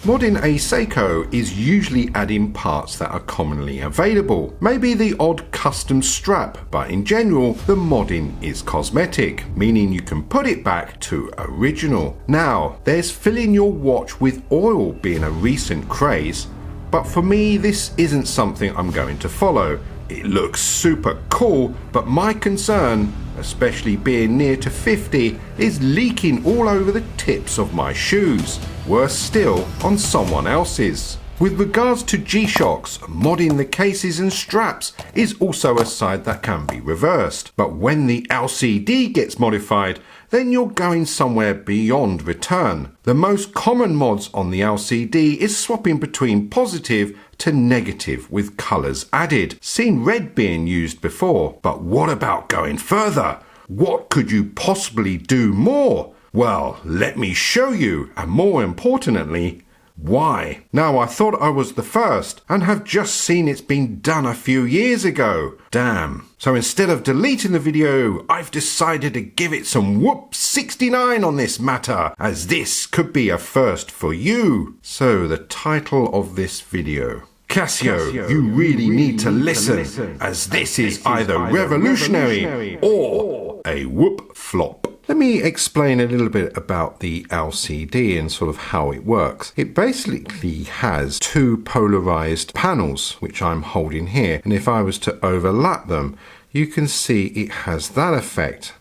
Modding a Seiko is usually adding parts that are commonly available, maybe the odd custom strap, but in general the modding is cosmetic, meaning you can put it back to original. Now, there's filling your watch with oil being a recent craze, but for me this isn't something I'm going to follow. It looks super cool, but my concern, especially being near to 50, is leaking all over the tips of my shoes. Worse still, on someone else's. With regards to G-Shocks, modding the cases and straps is also a side that can be reversed. But when the LCD gets modified, then you're going somewhere beyond return. The most common mods on the LCD is swapping between positive to negative with colours added. Seen red being used before, but what about going further? What could you possibly do more? Well, let me show you, and more importantly, why. Now, I thought I was the first and have just seen it's been done a few years ago. Damn. So instead of deleting the video, I've decided to give it some whoop 69 on this matter, as this could be a first for you. So the title of this video: CASIO, you really need to listen, as this is either revolutionary or a whoop flop. Let me explain a little bit about the LCD and sort of how it works. It basically has two polarized panels, which I'm holding here. And if I was to overlap them, you can see it has that effect.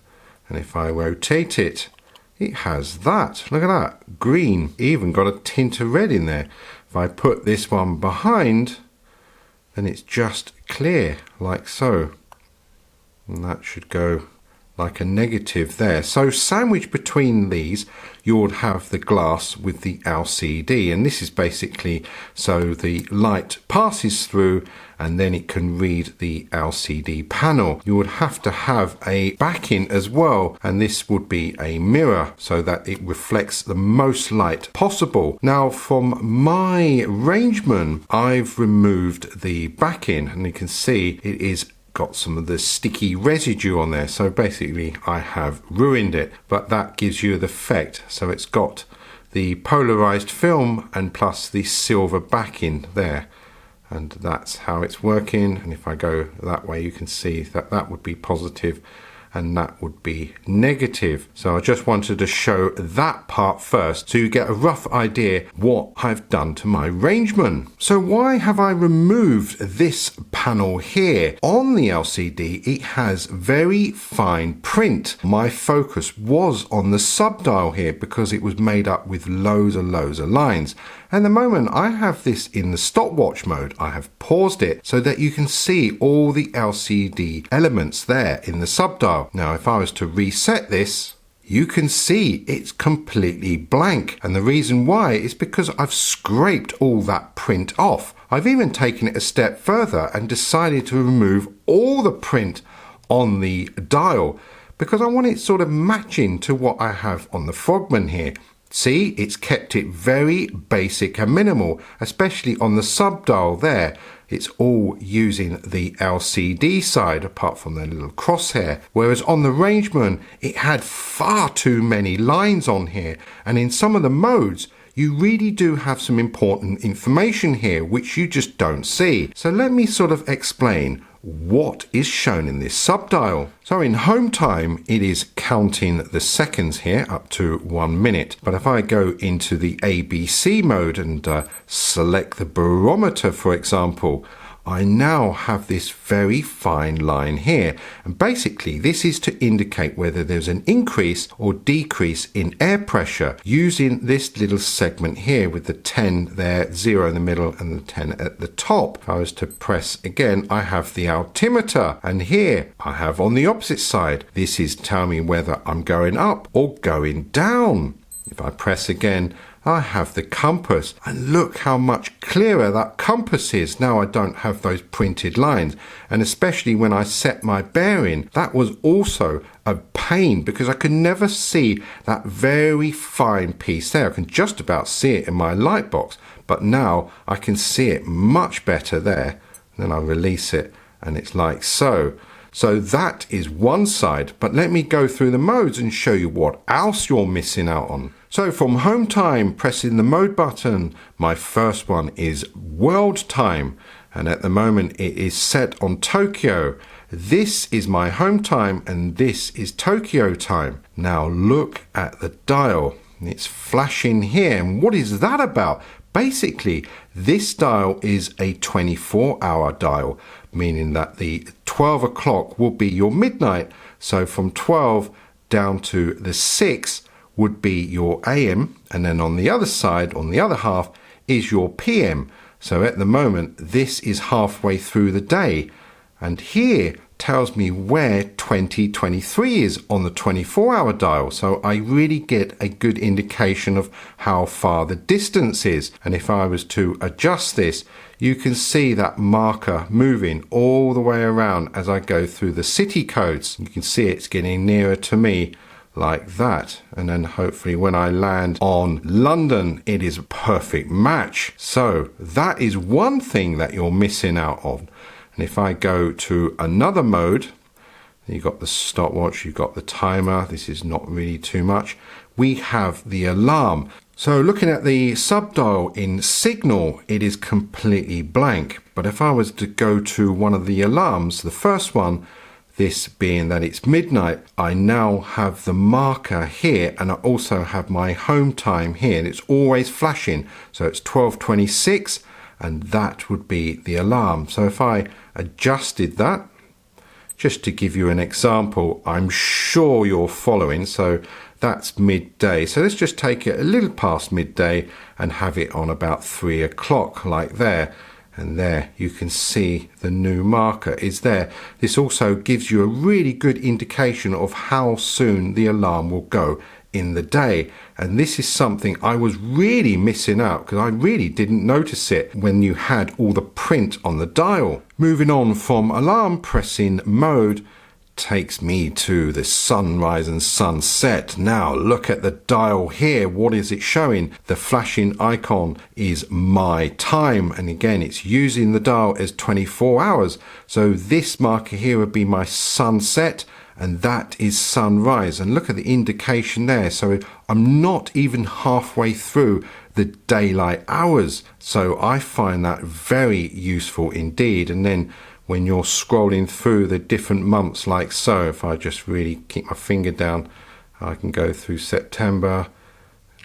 And if I rotate it, it has that. Look at that, green, even got a tint of red in there. If I put this one behind, then it's just clear, like so. And that should go like a negative there. So sandwiched between these, you would have the glass with the LCD, and this is basically so the light passes through and then it can read the LCD panel. You would have to have a backing as well, and this would be a mirror so that it reflects the most light possible. Now, from my Rangeman, I've removed the backing, and you can see it is got some of the sticky residue on there, so basically I have ruined it, but that gives you the effect. So it's got the polarized film and plus the silver backing there, and that's how it's working. And if I go that way, you can see that that would be positive and that would be negative. So I just wanted to show that part first so you get a rough idea what I've done to my Rangeman. So why have I removed this panel here? On the LCD, it has very fine print. My focus was on the subdial here because it was made up with loads and loads of lines. And the moment I have this in the stopwatch mode, I have paused it so that you can see all the LCD elements there in the subdial. Now, if I was to reset this, you can see it's completely blank. And the reason why is because I've scraped all that print off. I've even taken it a step further and decided to remove all the print on the dial because I want it sort of matching to what I have on the Frogman here. See, it's kept it very basic and minimal, especially on the subdial there. It's all using the LCD side apart from the little crosshair, whereas on the Rangeman it had far too many lines on here, and in some of the modes you really do have some important information here which you just don't see. So let me sort of explain what is shown in this subdial. So in home time, it is counting the seconds here up to 1 minute. But if I go into the ABC mode and select the barometer, for example, I now have this very fine line here. And basically this is to indicate whether there's an increase or decrease in air pressure using this little segment here with the 10 there, 0 in the middle and the 10 at the top. If I was to press again, I have the altimeter, and here I have on the opposite side, this is telling me whether I'm going up or going down. If I press again, I have the compass, and look how much clearer that compass is. Now I don't have those printed lines, and especially when I set my bearing, that was also a pain because I could never see that very fine piece there. I can just about see it in my light box, but now I can see it much better there. And then I release it and it's like so. So that is one side, but let me go through the modes and show you what else you're missing out on. So from home time, pressing the mode button, my first one is world time. And at the moment it is set on Tokyo. This is my home time and this is Tokyo time. Now look at the dial. It's flashing here. And what is that about? Basically, this dial is a 24-hour dial, meaning that the 12 o'clock will be your midnight. So from 12 down to the 6 would be your AM, and then on the other side, on the other half, is your PM. So at the moment, this is halfway through the day. And here tells me where 2023 is on the 24-hour dial. So I really get a good indication of how far the distance is. And if I was to adjust this, you can see that marker moving all the way around as I go through the city codes. You can see it's getting nearer to me like that, and then hopefully when I land on London it is a perfect match. So that is one thing that you're missing out on. And if I go to another mode, you've got the stopwatch, you've got the timer, this is not really too much. We have the alarm. So looking at the subdial in signal, it is completely blank. But if I was to go to one of the alarms, the first one, this being that it's midnight, I now have the marker here and I also have my home time here, and it's always flashing. So it's 12:26 and that would be the alarm. So if I adjusted that, just to give you an example, I'm sure you're following. So that's midday. So let's just take it a little past midday and have it on about 3 o'clock like there. And there you can see the new marker is there. This also gives you a really good indication of how soon the alarm will go in the day. And this is something I was really missing out because I really didn't notice it when you had all the print on the dial. Moving on from alarm, pressing mode takes me to the sunrise and sunset. Now look at the dial here. What is it showing? The flashing icon is my time, and again it's using the dial as 24 hours. So this marker here would be my sunset and that is sunrise, and look at the indication there. So I'm not even halfway through the daylight hours, so I find that very useful indeed. And then when you're scrolling through the different months like so, if I just really keep my finger down, I can go through September,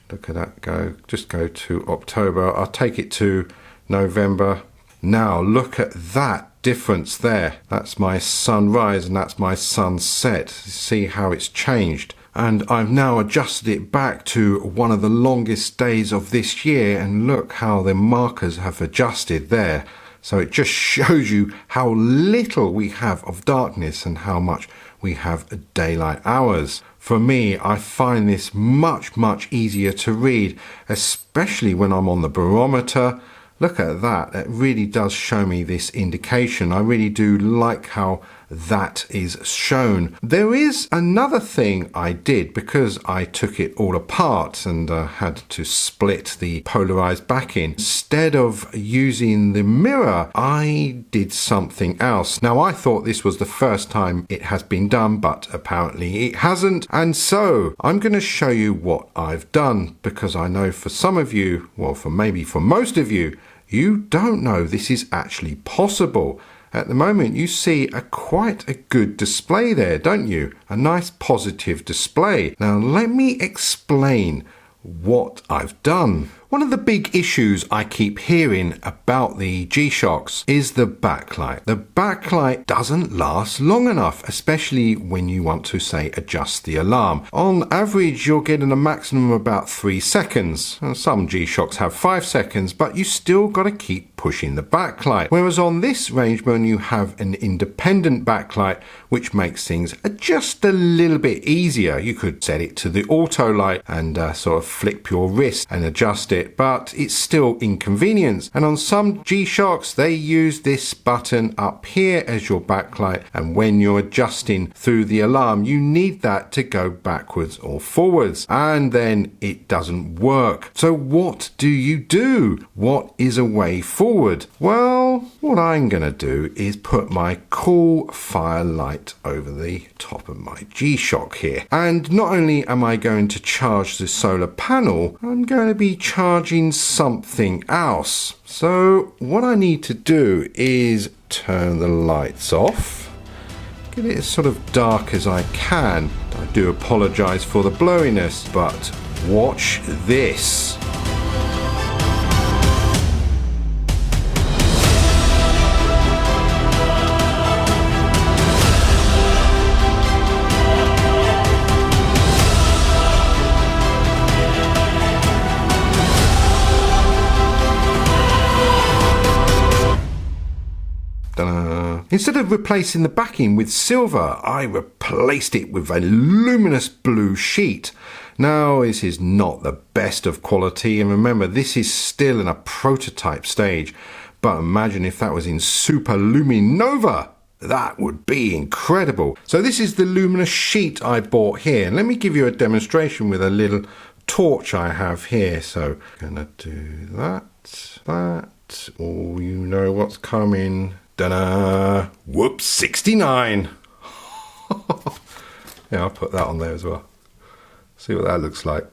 look at that, just go to October, I'll take it to November. Now look at that difference there. That's my sunrise and that's my sunset. See how it's changed. And I've now adjusted it back to one of the longest days of this year, and look how the markers have adjusted there. So it just shows you how little we have of darkness and how much we have daylight hours. For me, I find this much easier to read, especially when I'm on the barometer. Look at that. It really does show me this indication. I really do like how that is shown. There is another thing I did, because I took it all apart and had to split the polarized backing. Instead of using the mirror, I did something else. Now I thought this was the first time it has been done, but apparently it hasn't. And so I'm going to show you what I've done, because I know for some of you, well, maybe for most of you, you don't know this is actually possible. At the moment you see quite a good display there, don't you? A nice positive display. Now let me explain what I've done. One of the big issues I keep hearing about the G-Shocks is the backlight. The backlight doesn't last long enough, especially when you want to, say, adjust the alarm. On average, you're getting a maximum of about 3 seconds. Some G-Shocks have 5 seconds, but you still got to keep pushing the backlight. Whereas on this Rangeman, you have an independent backlight, which makes things just a little bit easier. You could set it to the auto light and sort of flip your wrist and adjust it, but it's still inconvenience. And on some G-Shocks, they use this button up here as your backlight, and when you're adjusting through the alarm, you need that to go backwards or forwards, and then it doesn't work. So what do you do? What is a way forward? forward? Well, what I'm going to do is put my cool firelight over the top of my G-SHOCK here. And not only am I going to charge the solar panel, I'm going to be charging something else. So what I need to do is turn the lights off. Get it as sort of dark as I can. I do apologize for the blurriness, but watch this. Instead of replacing the backing with silver, I replaced it with a luminous blue sheet. Now, this is not the best of quality, and remember, this is still in a prototype stage. But imagine if that was in Super Luminova. That would be incredible. So this is the luminous sheet I bought here. And let me give you a demonstration with a little torch I have here. So I'm gonna do that. Oh, you know what's coming. Ta-da! Whoops, 69. Yeah, I'll put that on there as well. See what that looks like.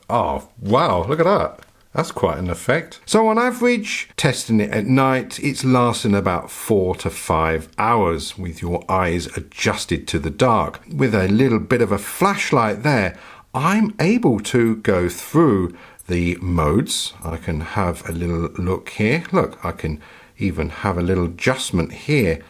Oh, wow, look at that. That's quite an effect. So on average, testing it at night, it's lasting about 4 to 5 hours with your eyes adjusted to the dark. With a little bit of a flashlight there, I'm able to go through the modes. I can have a little look here. Look, I can even have a little adjustment here,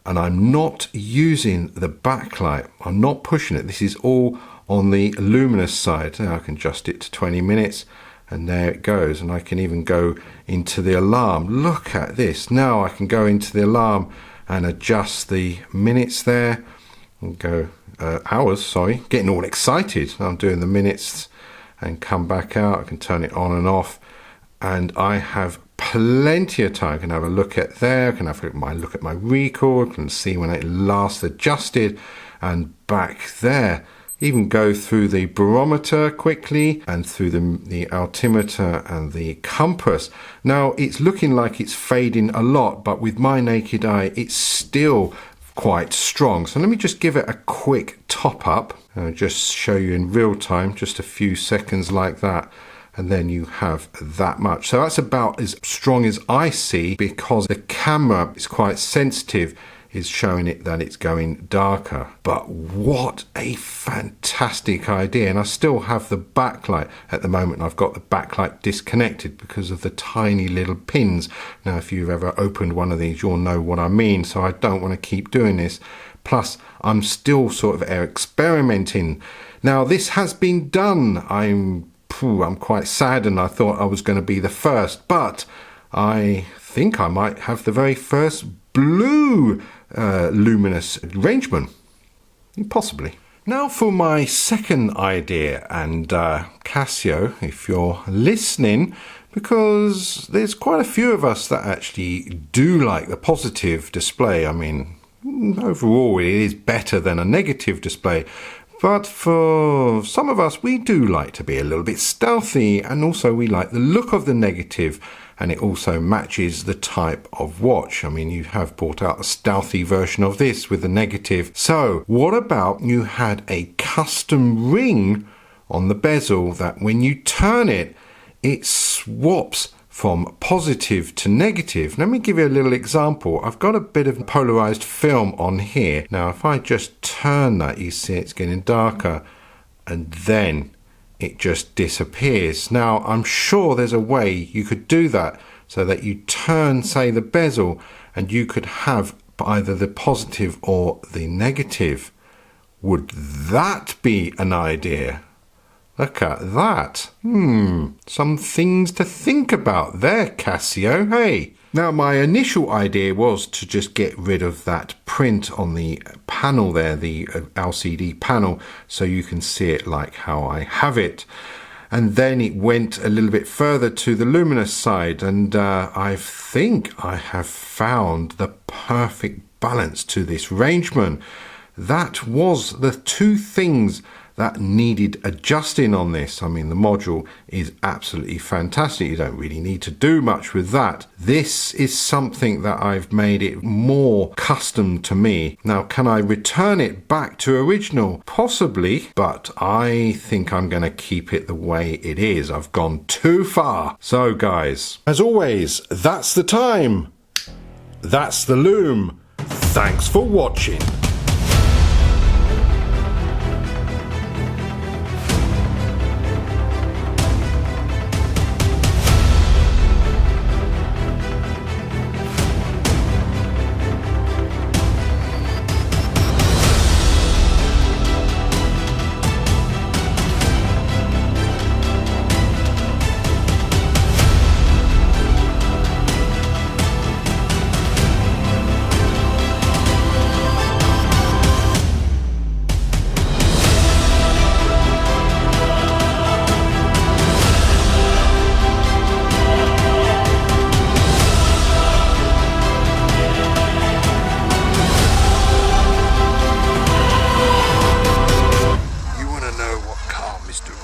and I'm not using the backlight. I'm not pushing it. This is all on the luminous side. Now I can adjust it to 20 minutes, and there it goes. And I can even go into the alarm. Look at this. Now I can go into the alarm and adjust the minutes there and go hours, sorry, getting all excited. I'm doing the minutes and come back out. I can turn it on and off, and I have plenty of time. I can have a look at there. I can have a look at my record and see when it last adjusted, and back there. Even go through the barometer quickly and through the altimeter and the compass. Now it's looking like it's fading a lot, but with my naked eye it's still quite strong. So let me just give it a quick top up and just show you in real time, just a few seconds like that. And then you have that much. So that's about as strong as I see, because the camera is quite sensitive, is showing it that it's going darker. But what a fantastic idea. And I still have the backlight at the moment. I've got the backlight disconnected because of the tiny little pins. Now, if you've ever opened one of these, you'll know what I mean. So I don't want to keep doing this. Plus, I'm still sort of experimenting. Now, this has been done. I'm quite saddened. I thought I was going to be the first, but I think I might have the very first blue luminous Rangeman, possibly. Now for my second idea, and CASIO, if you're listening, because there's quite a few of us that actually do like the positive display. I mean, overall it is better than a negative display. But for some of us, we do like to be a little bit stealthy, and also we like the look of the negative, and it also matches the type of watch. I mean, you have brought out a stealthy version of this with the negative. So what about you had a custom ring on the bezel that when you turn it, it swaps from positive to negative. Let me give you a little example. I've got a bit of polarized film on here. Now, if I just turn that, you see it's getting darker, and then it just disappears. Now, I'm sure there's a way you could do that so that you turn, say, the bezel, and you could have either the positive or the negative. Would that be an idea? Look at that. Some things to think about there, CASIO. Hey. Now, my initial idea was to just get rid of that print on the panel there, the LCD panel, so you can see it like how I have it. And then it went a little bit further to the luminous side, and I think I have found the perfect balance to this Rangeman. That was the two things that needed adjusting on this. I mean, the module is absolutely fantastic. You don't really need to do much with that. This is something that I've made it more custom to me. Now, can I return it back to original? Possibly, but I think I'm going to keep it the way it is. I've gone too far. So guys, as always, that's the time. That's the Lume. Thanks for watching.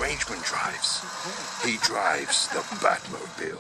Rangeman drives. He drives the Batmobile.